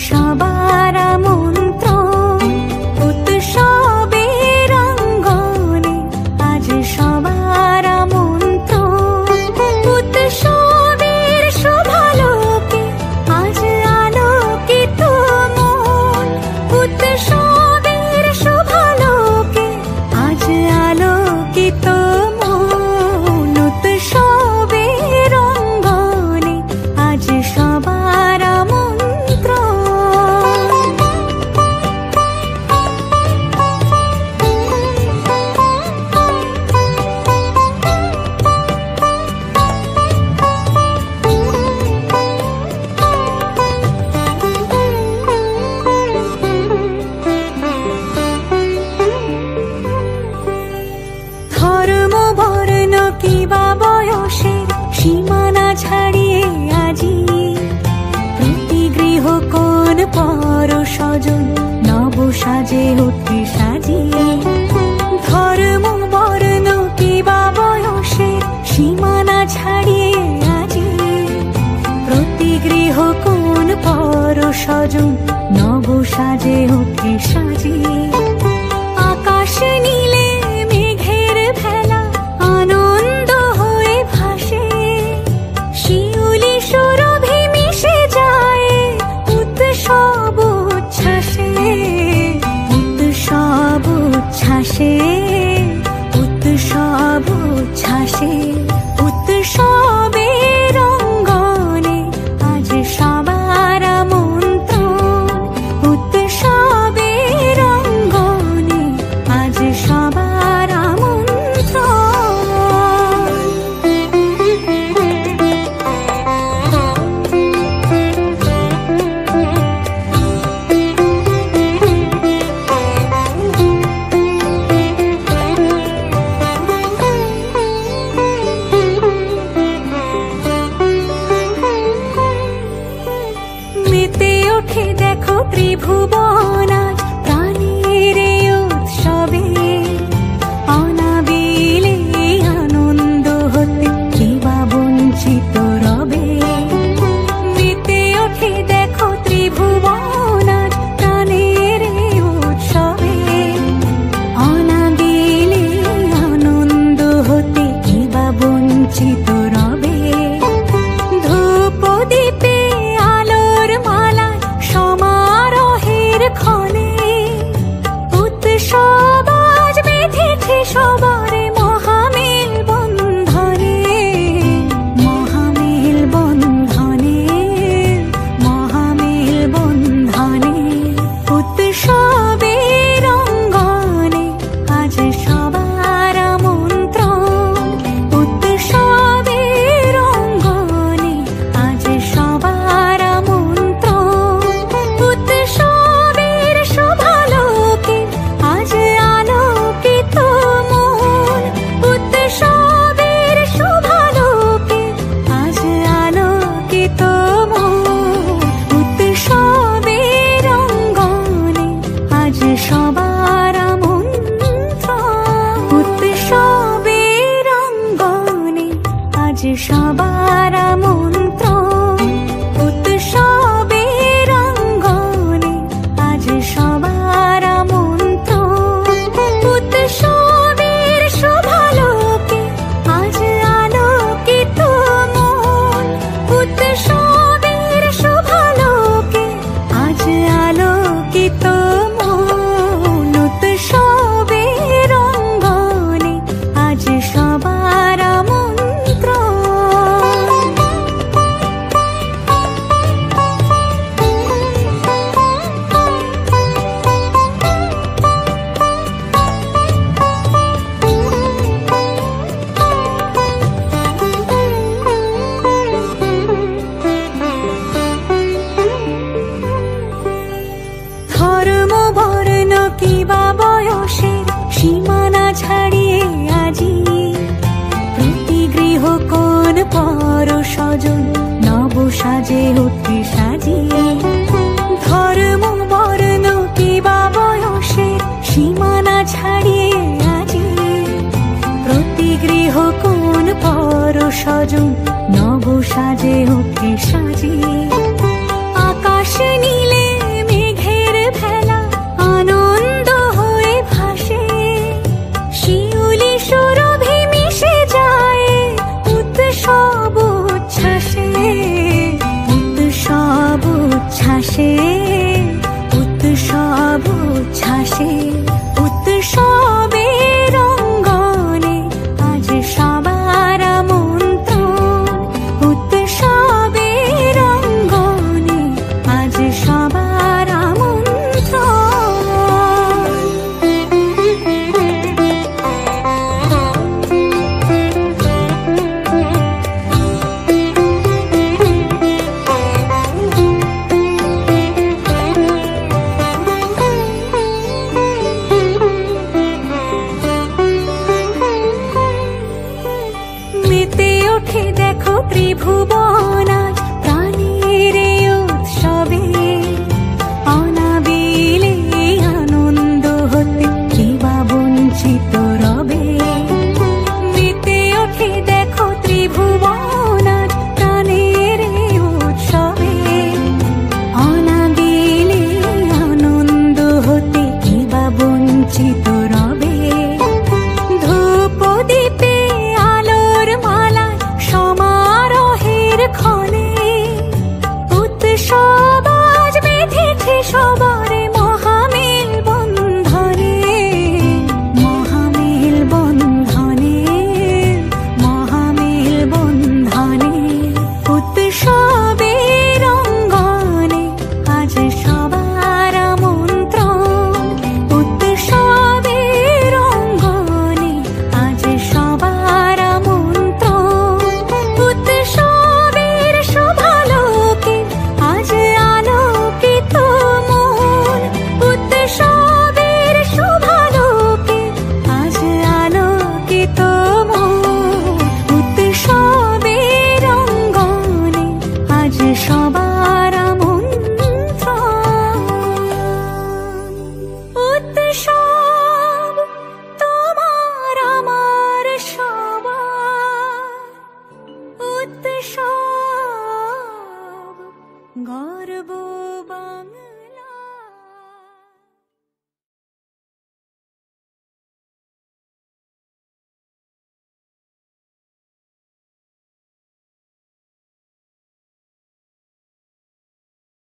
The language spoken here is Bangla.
সবার আমন্ত্রণ উৎসবের অঙ্গনে, আজ সবার আমন্ত্রণ উৎসবের শোভালোকে, আজ আলোকিত মন উৎসবের শোভালোকে, আজ আলোকিত মন উৎসবের অঙ্গনে, আজ সবার সীমানা ছাড়িয়ে আজি প্রতি গৃহ কোন পর স্বজন নব সাজে উঠে সাজিয়ে। ধর্ম বর্ণ কিবা বয়সের সীমানা ছাড়িয়ে আজি প্রতি গৃহ কোন পর স্বজন নব সাজে উঠে সাজিয়ে। আকাশ নীলে মেঘের ভেলা আনন্দ হয়ে ভাসে, শিউলি সুরভি মিশে যায় উৎসব উচ্ছ্বাসে, উৎসব উচ্ছ্বাসে, উৎসব উচ্ছ্বাসে। উৎসবের অঙ্গনে আজ সবার আমন্ত্রণ উৎসবের অঙ্গনে, আজ সবার মেতে ওঠে দেখো ত্রিভুবন আজ প্রাণের উৎসবে, অনাবিলে আনন্দ হতে কিবা বঞ্চিত রবে। মেতে ওঠে দেখো ত্রিভুবন আজ প্রাণের উৎসবে, অনাবিলে আনন্দ হতে কিবা বঞ্চিত রবে। ধূপ দীপে আলোর মালা সমারোহের ক্ষণে, উৎসব আজ বেঁধেছে সবার মহামেল বন্ধনে, মহামেল বন্ধনে, মহামেল বন্ধনে। উৎসবের অঙ্গনে আজ সবার আমন্ত্রণ উৎসবের অঙ্গনে, আজ সবার আমন্ত্রণ উৎসবের শোভালোকে, আজ আলোকিত মন উৎসবের শোভালোকে, আজ আলোকিত মন উৎসবের অঙ্গনে, আজ সবার আমন্ত্রণ উৎসবের অঙ্গনে, আজ সবার আমন্ত্রণ উৎসবের অঙ্গনে, আজ সবার আমন্ত্রণ উৎসবের শোভালোকে, আজ আলোকিত মন উৎসবের শোভালোকে, আজ আলোকিত মন উৎসবের অঙ্গনে, আজ সবার আমন্ত্রণ। ধর্ম বর্ণ কিবা বয়সের সীমানা ছাড়িয়ে আজি প্রতি গৃহ কোন পর স্বজন নব সাজে উঠে সাজিয়ে। ধর্ম বর্ণ কিবা বয়সের সীমানা ছাড়িয়ে আজি প্রতি গৃহ কোন পর স্বজন নব সাজে উঠে সাজিয়ে। আকাশ নীলে ত্রিভুবন আজ প্রাণের উৎসবে অনাবিলে আনন্দ হতে কে বা বঞ্চিত রবে। মেতে ওঠে দেখো ত্রিভুবন আজ প্রাণের উৎসবে অনাবিলে আনন্দ হতে কে বা বঞ্চিত রবে। ধূপ দীপে আলোর মালায় সমারোহের ক্ষণে উৎসব আজ বেঁধেছে সবারে মহামেল বন্ধনে, মহামেল বন্ধনে, মহামেল বন্ধনে। উৎসবের অঙ্গনে আজ সবার আমন্ত্রণ, উৎসবের অঙ্গনে আজ সবার আমন্ত্রণ। উৎসবের শোভালোকে আজ আলোকিত মন, উৎসবের শোভালোকে আজ আলোকিত মন। উৎসবের অঙ্গনে আজ সবার আমন্ত্রণ। উৎসব তোমার আমার সবার, উৎসব গর্ব বাংলা।